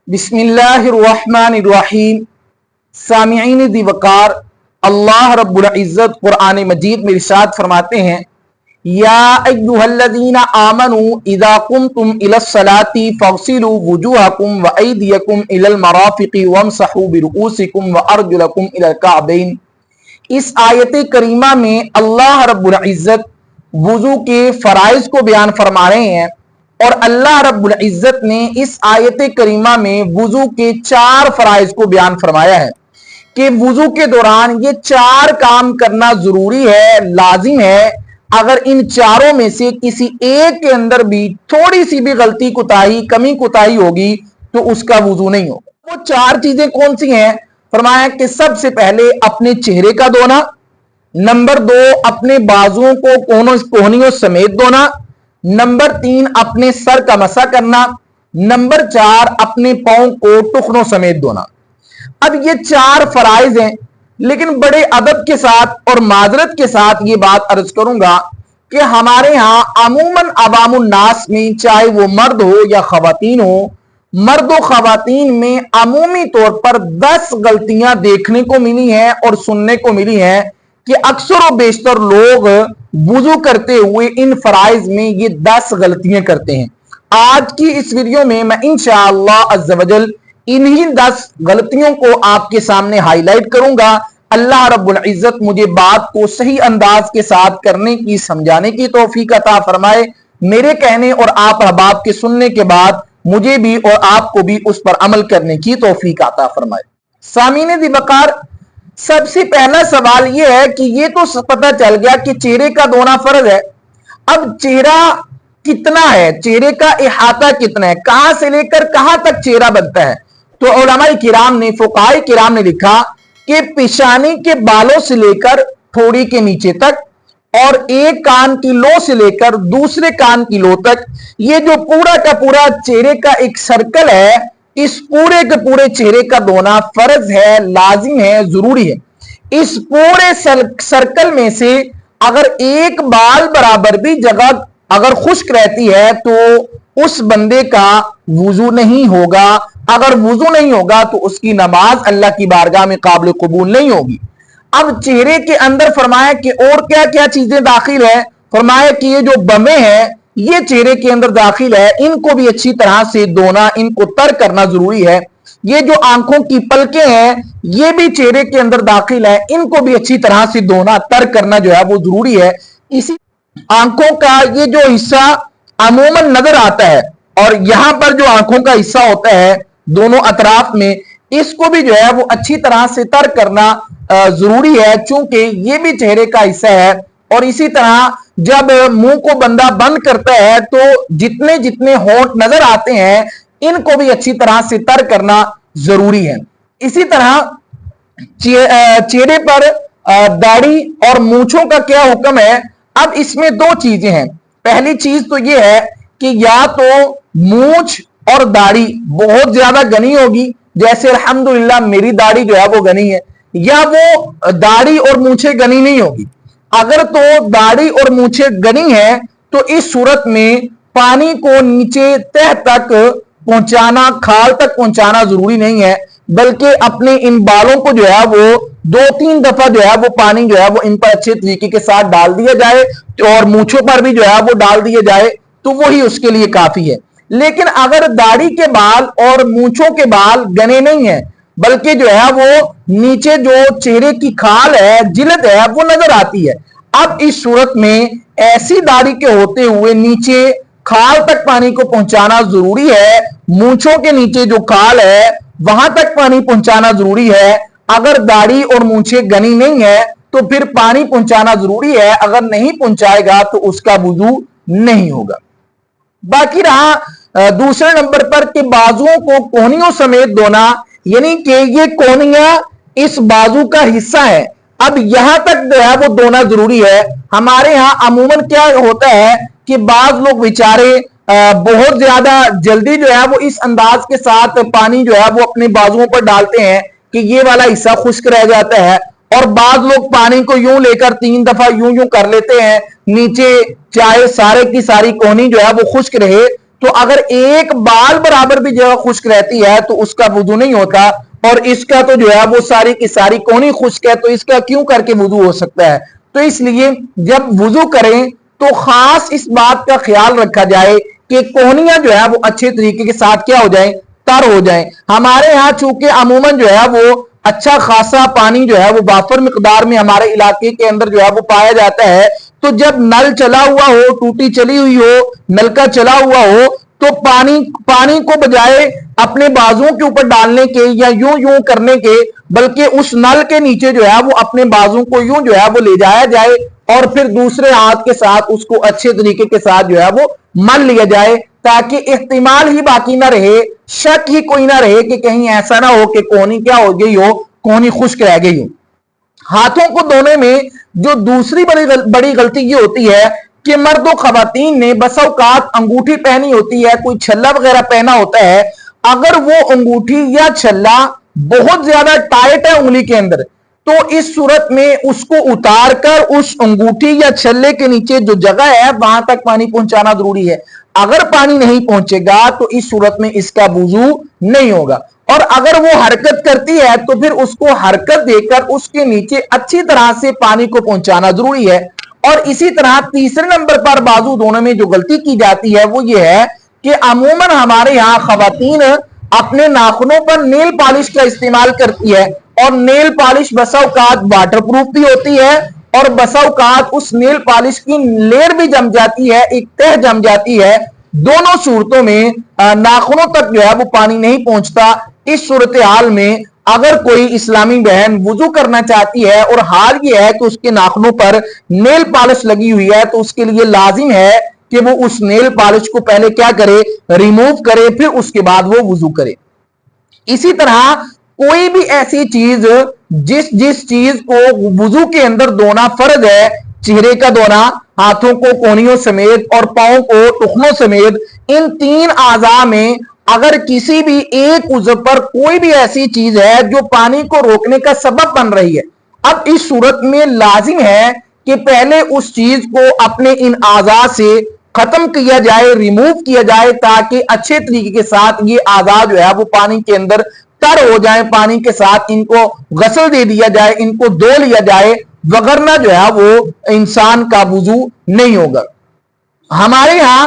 बिस्मिल्लाहिर्रहमानिर्रहीम। सामिईन दिवकार, अल्लाह रब्बुल इज्जत कुरान मजीद में इरशाद फरमाते हैं, या अय्युहल्लज़ीना आमनू इज़ा कुमतुम इलस्सलाति फग़सिलू वुजूहकुम व अयदियकुम इलल मराफ़िक़ि वमसहू बिरुऊसिकुम व अर्जुलकुम इलल कअबैन। इस आयत करीमा में अल्लाह रब्बुल इज्जत वुजू के फराइज को बयान फरमा रहे हैं और अल्लाह रब्बुल इज्जत ने इस आयत करीमा में वुजू के 4 फराइज को बयान फरमाया है कि वुजू के दौरान ये 4 काम करना जरूरी है, लाजिम है। अगर इन चारों में से किसी एक के अंदर भी थोड़ी सी भी गलती कुताही कमी कुताही होगी तो उसका वुजू नहीं होगा। वो 4 चीजें कौन सी हैं? फरमाया कि सबसे पहले अपने चेहरे का धोना, नंबर 2 अपने बाजुओं को कोहनियों समेत धोना, नंबर 3 अपने सर का मसा करना, नंबर 4 अपने पांव को टुकड़ों समेत धोना। अब ये 4 फराइज हैं, लेकिन बड़े अदब के साथ और माजरत के साथ ये बात अर्ज करूंगा कि हमारे यहां अमूमन अवामुन नास में, चाहे वो मर्द हो या खवातीन हो, मर्द और खवातीन में अमूमी तौर पर 10 गलतियां देखने को मिली हैं और सुनने को मिली हैं कि अक्सर और बेशतर लोग वुजू करते हुए इन फराइज में ये 10 गलतियां करते हैं। आज की इस वीडियो में मैं इंशाअल्लाह अज़्ज़ वजल इन्हीं 10 गलतियों को आपके सामने हाईलाइट करूंगा। अल्लाह रब्बुल इज्जत मुझे बात को सही अंदाज के साथ करने की, समझाने की तौफीक अता फरमाए। मेरे कहने और आप अहबाब के सुनने के बाद मुझे भी और आपको भी उस पर अमल करने की तौफीक अता फरमाए। सामीन दिवकार, सबसे पहला सवाल यह है कि ये तो पता चल गया कि चेहरे का धोना फर्ज है। अब चेहरा कितना है, चेहरे का इहाता कितना है, कहां से लेकर कहां तक चेहरा बनता है? तो उलमाए किराम ने, फुकाए किराम ने लिखा कि पेशानी के बालों से लेकर ठोड़ी के नीचे तक और एक कान की लो से लेकर दूसरे कान की लो तक, ये जो पूरा का पूरा चेहरे का एक सर्कल है, इस पूरे के पूरे चेहरे का धोना फर्ज है, लाजिम है, जरूरी है। इस पूरे सर्कल में से अगर एक बाल बराबर भी जगह अगर खुश्क रहती है तो उस बंदे का वुजू नहीं होगा। अगर वुजू नहीं होगा तो उसकी नमाज अल्लाह की बारगाह में काबिल कबूल नहीं होगी। अब चेहरे के अंदर फरमाया कि और क्या क्या चीजें दाखिल है। फरमाया कि ये जो बमे हैं ये चेहरे के अंदर दाखिल है, इनको भी अच्छी तरह से धोना, इनको तर करना जरूरी है। ये जो आंखों की पलकें हैं ये भी चेहरे के अंदर दाखिल है, इनको भी अच्छी तरह से धोना, तर करना जो है वो जरूरी है। इसी आंखों का ये जो हिस्सा अमूमन नजर आता है और यहां पर जो आंखों का हिस्सा होता है दोनों अतराफ में, इसको भी जो है वो अच्छी तरह से तर करना जरूरी है, चूंकि ये भी चेहरे का हिस्सा है। और इसी तरह जब मुंह को बंदा बंद करता है तो जितने जितने होंठ नजर आते हैं इनको भी अच्छी तरह से तर करना जरूरी है। इसी तरह चेहरे पर दाढ़ी और मूंछों का क्या हुक्म है? अब इसमें 2 चीजें हैं। पहली चीज तो ये है कि या तो मूंछ और दाढ़ी बहुत ज्यादा घनी होगी, जैसे अल्हम्दुलिल्लाह मेरी दाढ़ी जो है वो घनी है, या वो दाढ़ी और मूंछें घनी नहीं होगी। अगर तो दाढ़ी और मूंछें घनी है तो इस सूरत में पानी को नीचे तह तक पहुंचाना, खाल तक पहुंचाना जरूरी नहीं है, बल्कि अपने इन बालों को जो है वो 2-3 दफा जो है वो पानी जो है वो इन पर अच्छे तरीके के साथ डाल दिया जाए और मूंछों पर भी जो है वो डाल दिया जाए तो वही उसके लिए काफी है। लेकिन अगर दाढ़ी के बाल और मूंछों के बाल घने नहीं है, बल्कि जो है वो नीचे जो चेहरे की खाल है, जिल्द है, वो नजर आती है, अब इस सूरत में ऐसी दाढ़ी के होते हुए नीचे खाल तक पानी को पहुंचाना जरूरी है। मूंछों के नीचे जो खाल है वहां तक पानी पहुंचाना जरूरी है। अगर दाढ़ी और मूंछें घनी नहीं है तो फिर पानी पहुंचाना जरूरी है, अगर नहीं पहुंचाएगा तो उसका वुजू नहीं होगा। बाकी रहा दूसरे नंबर पर कि बाजुओं को कोहनियों समेत धोना, यानी कि ये कोहनियां इस बाजू का हिस्सा है, अब यहां तक जो है वो धोना जरूरी है। हमारे यहां अमूमन क्या होता है कि बाज लोग बेचारे बहुत ज्यादा जल्दी जो है वो इस अंदाज के साथ पानी जो है वो अपने बाजुओं पर डालते हैं कि ये वाला हिस्सा खुश्क रह जाता है, और बाज लोग पानी को यूं लेकर 3 दफा यूं यूं कर लेते हैं नीचे, चाहे सारे की सारी कोहनी जो है वो खुश्क रहे تو اگر ایک بال برابر بھی جگہ خشک رہتی ہے تو اس کا وضو نہیں ہوتا، اور اس کا تو جو ہے وہ ساری کی ساری کونی خشک ہے، تو اس کا کیوں کر کے وضو ہو سکتا ہے؟ تو اس لیے جب وضو کریں تو خاص اس بات کا خیال رکھا جائے کہ کونیاں جو ہے وہ اچھے طریقے کے ساتھ کیا ہو جائیں، تر ہو جائیں۔ ہمارے ہاں چونکہ عموماً جو ہے وہ اچھا خاصا پانی جو ہے وہ وافر مقدار میں ہمارے علاقے کے اندر جو ہے وہ پایا جاتا ہے، تو جب نل چلا ہوا ہو، ٹوٹی چلی ہوئی ہو، نلکا چلا ہوا ہو، تو پانی کو بجائے اپنے بازوؤں کے اوپر ڈالنے کے یا یوں کرنے کے، بلکہ اس نل کے نیچے جو ہے وہ اپنے بازو کو یوں جو ہے وہ لے جایا جائے، اور پھر دوسرے ہاتھ کے ساتھ اس کو اچھے طریقے کے ساتھ جو ہے وہ مل لیا جائے، تاکہ احتمال ہی باقی نہ رہے، شک ہی کوئی نہ رہے کہ کہیں ایسا نہ ہو کہ کونی کیا ہو گئی ہو، کونی خشک رہ گئی ہو۔ ہاتھوں کو دھونے میں جو دوسری بڑی غلطی یہ ہوتی ہے کہ مرد و خواتین نے بسا اوقات انگوٹھی پہنی ہوتی ہے، کوئی چھلا وغیرہ پہنا ہوتا ہے، اگر وہ انگوٹھی یا چھلا بہت زیادہ ٹائٹ ہے انگلی کے اندر، تو اس صورت میں اس کو اتار کر اس انگوٹھی یا چھلے کے نیچے جو جگہ ہے وہاں تک پانی پہنچانا ضروری ہے۔ اگر پانی نہیں پہنچے گا تو اس صورت میں اس کا وضو نہیں ہوگا، اور اگر وہ حرکت کرتی ہے تو پھر اس کو حرکت دے کر اس کے نیچے اچھی طرح سے پانی کو پہنچانا ضروری ہے۔ اور اسی طرح تیسرے نمبر پر بازو دھونے میں جو غلطی کی جاتی ہے وہ یہ ہے کہ عموماً ہمارے یہاں خواتین اپنے ناخنوں پر نیل پالش کا استعمال کرتی ہے، اور نیل پالش بسا اوقات واٹر پروف بھی ہوتی ہے، اور بسا اوقات اس نیل پالش کی لیئر بھی جم جاتی ہے، ایک تہ جم جاتی ہے۔ دونوں صورتوں میں ناخنوں تک جو ہے وہ پانی نہیں پہنچتا۔ اس صورتحال میں اگر کوئی اسلامی بہن وضو کرنا چاہتی ہے اور حال یہ ہے کہ اس کے ناخنوں پر نیل پالش لگی ہوئی ہے، تو اس کے لیے لازم ہے کہ وہ اس نیل پالش کو پہلے کیا کرے، ریموو کرے، پھر اس کے بعد وہ وضو کرے۔ اسی طرح کوئی بھی ایسی چیز جس چیز کو وضو کے اندر دھونا فرض ہے، چہرے کا دھونا، ہاتھوں کو کونیوں سمیت اور پاؤں کو ٹخنوں سمیت، ان تین اعضاء میں اگر کسی بھی ایک عضو پر کوئی بھی ایسی چیز ہے جو پانی کو روکنے کا سبب بن رہی ہے، اب اس صورت میں لازم ہے کہ پہلے اس چیز کو اپنے ان اعضاء سے ختم کیا جائے، ریموو کیا جائے، تاکہ اچھے طریقے کے ساتھ یہ اعضاء جو ہے وہ پانی کے اندر تر ہو جائیں، پانی کے ساتھ ان کو غسل دے دیا جائے، ان کو دھو لیا جائے، وگرنہ جو ہے وہ انسان کا وضو نہیں ہوگا۔ ہمارے ہاں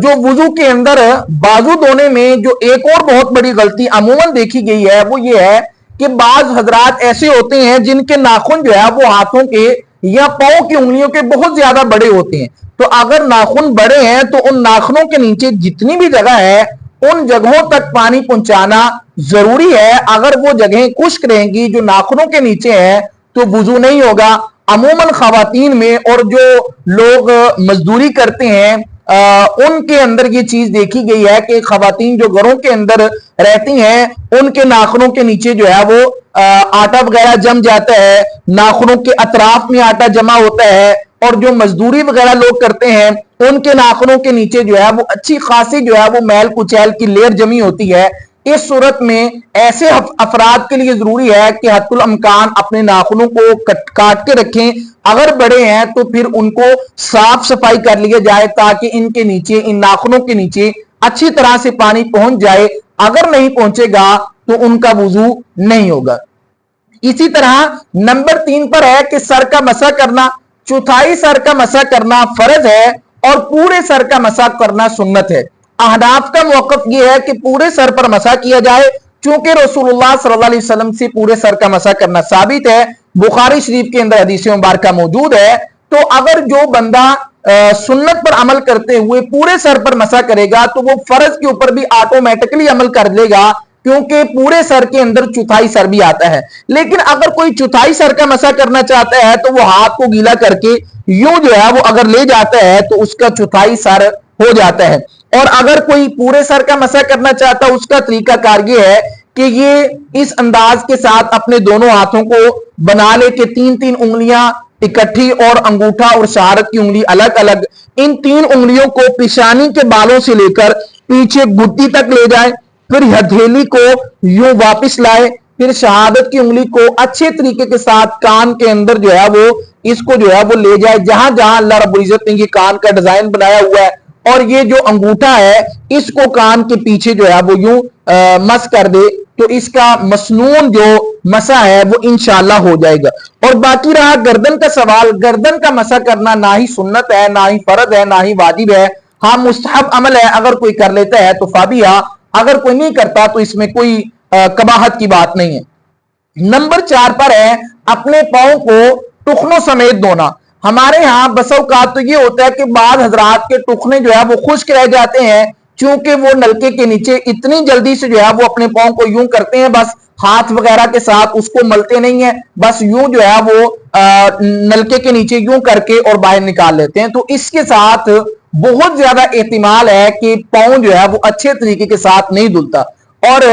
جو وضو کے اندر بازو دھونے میں جو ایک اور بہت بڑی غلطی عموماً دیکھی گئی ہے وہ یہ ہے کہ بعض حضرات ایسے ہوتے ہیں جن کے ناخن جو ہے وہ ہاتھوں کے یا پاؤں کی انگلیوں کے بہت زیادہ بڑے ہوتے ہیں، تو اگر ناخن بڑے ہیں تو ان ناخنوں کے نیچے جتنی بھی جگہ ہے ان جگہوں تک پانی پہنچانا ضروری ہے۔ اگر وہ جگہیں خشک رہیں گی جو ناخنوں کے نیچے ہیں تو وضو نہیں ہوگا۔ عموماً خواتین میں اور جو لوگ مزدوری کرتے ہیں ان کے اندر یہ چیز دیکھی گئی ہے کہ خواتین جو گھروں کے اندر رہتی ہیں ان کے ناخنوں کے نیچے جو ہے وہ آٹا وغیرہ جم جاتا ہے، ناخنوں کے اطراف میں آٹا جمع ہوتا ہے، اور جو مزدوری وغیرہ لوگ کرتے ہیں ان کے ناخنوں کے نیچے جو ہے وہ اچھی خاصی جو ہے وہ میل کچیل کی لیئر جمی ہوتی ہے۔ اس صورت میں ایسے افراد کے لیے ضروری ہے کہ حتی الامکان اپنے ناخنوں کو کاٹ کے رکھیں، اگر بڑے ہیں تو پھر ان کو صاف صفائی کر لیا جائے تاکہ ان کے نیچے، ان ناخنوں کے نیچے اچھی طرح سے پانی پہنچ جائے۔ اگر نہیں پہنچے گا تو ان کا وضو نہیں ہوگا۔ اسی طرح نمبر 3 پر ہے کہ سر کا مسح کرنا، چوتھائی سر کا مسح کرنا فرض ہے اور پورے سر کا مسح کرنا سنت ہے۔ احناف کا موقف یہ ہے کہ پورے سر پر مسح کیا جائے، چونکہ رسول اللہ صلی اللہ علیہ وسلم سے پورے سر کا مسح کرنا ثابت ہے، بخاری شریف کے اندر حدیث مبارکہ موجود ہے۔ تو اگر جو بندہ سنت پر عمل کرتے ہوئے پورے سر پر مسح کرے گا تو وہ فرض کے اوپر بھی آٹومیٹکلی عمل کر لے گا، کیونکہ پورے سر کے اندر چوتھائی سر بھی آتا ہے۔ لیکن اگر کوئی چوتھائی سر کا مسح کرنا چاہتا ہے تو وہ ہاتھ کو گیلا کر کے یوں جو ہے وہ اگر لے جاتا ہے تو اس کا چوتھائی سر ہو جاتا ہے۔ اور اگر کوئی پورے سر کا مسح کرنا چاہتا ہے اس کا طریقہ کار یہ ہے کہ یہ اس انداز کے ساتھ اپنے دونوں ہاتھوں کو بنا لے کہ 3 انگلیاں اکٹھی اور انگوٹھا اور شہادت کی انگلی الگ الگ، ان 3 انگلیوں کو پیشانی کے بالوں سے لے کر پیچھے گھٹی تک لے جائے، پھر ہتھیلی کو یوں واپس لائے، پھر شہادت کی انگلی کو اچھے طریقے کے ساتھ کان کے اندر جو ہے وہ اس کو جو ہے وہ لے جائے جہاں جہاں اللہ رب العزت نے یہ کان کا ڈیزائن بنایا ہوا ہے، और ये जो अंगूठा है इसको कान के पीछे जो है वो यूं मस कर दे तो इसका मसनून जो मसा है वो इंशाल्लाह हो जाएगा। और बाकी रहा गर्दन का सवाल, गर्दन का मसा करना ना ही सुन्नत है, ना ही फर्ज है, ना ही वाजिब है। हाँ मुस्तहब अमल है, अगर कोई कर लेता है तो फाबिया, अगर कोई नहीं करता तो इसमें कोई कबाहत की बात नहीं है। नंबर 4 पर है अपने पांव को टुकनों समेत धोना। हमारे यहाँ बसौकात तो ये होता है कि बाद हजरात के टुकने जो है वो खुश्क रह जाते हैं, क्योंकि वो नलके के नीचे इतनी जल्दी से जो है वो अपने पांव को यूं करते हैं, बस हाथ वगैरह के साथ उसको मलते नहीं है, बस यूं जो है वो नलके के नीचे यूं करके और बाहर निकाल लेते हैं। तो इसके साथ बहुत ज्यादा एहतिमाल है कि पांव जो है वो अच्छे तरीके के साथ नहीं धुलता। और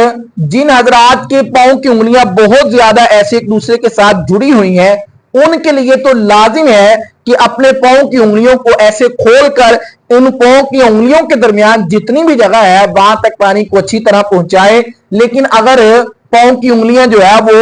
जिन हजरात के पांव की उंगलियां बहुत ज्यादा ऐसे एक दूसरे के साथ जुड़ी हुई हैं, उनके लिए तो लाजिम है कि अपने पांव की उंगलियों को ऐसे खोलकर उन पांव की उंगलियों के दरमियान जितनी भी जगह है वहां तक पानी को अच्छी तरह पहुंचाए। लेकिन अगर पांव की उंगलियां जो है वो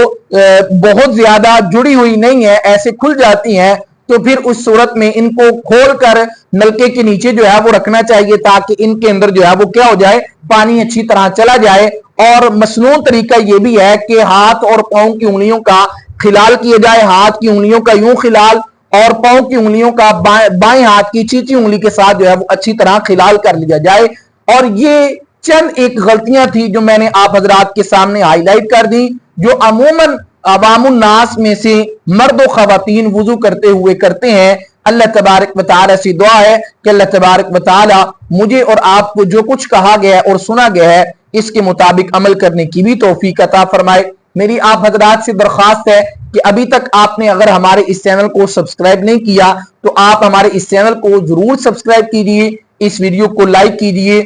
बहुत ज्यादा जुड़ी हुई नहीं है, ऐसे खुल जाती हैं, तो फिर उस सूरत में इनको खोलकर नलके के नीचे जो है वो रखना चाहिए, ताकि इनके अंदर जो है वो क्या हो जाए, पानी अच्छी तरह चला जाए। और मसनून तरीका ये भी है कि हाथ और पांव की उंगलियों का खिलाल किया जाए, हाथ की उंगलियों का यूं खिलाल और पांव की उंगलियों का बाएं हाथ की चीची उंगली के साथ जो है वो अच्छी तरह खिलाल कर लिया जाए। और ये चंद एक गलतियां थी जो मैंने आप हजरात के सामने हाईलाइट कर दी, जो अमूमन अवामुन नास में से मर्द और खवातीन वुजू करते हुए करते हैं। अल्लाह तबारक व तआला से दुआ है कि अल्लाह तबारक व तआला मुझे और आपको जो कुछ कहा गया है और सुना गया है इसके मुताबिक अमल करने की भी तौफीक अता फरमाए। मेरी आप हजरात से दरख्वास्त है कि अभी तक आपने अगर हमारे इस चैनल को सब्सक्राइब नहीं किया तो आप हमारे इस चैनल को जरूर सब्सक्राइब कीजिए, इस वीडियो को लाइक कीजिए।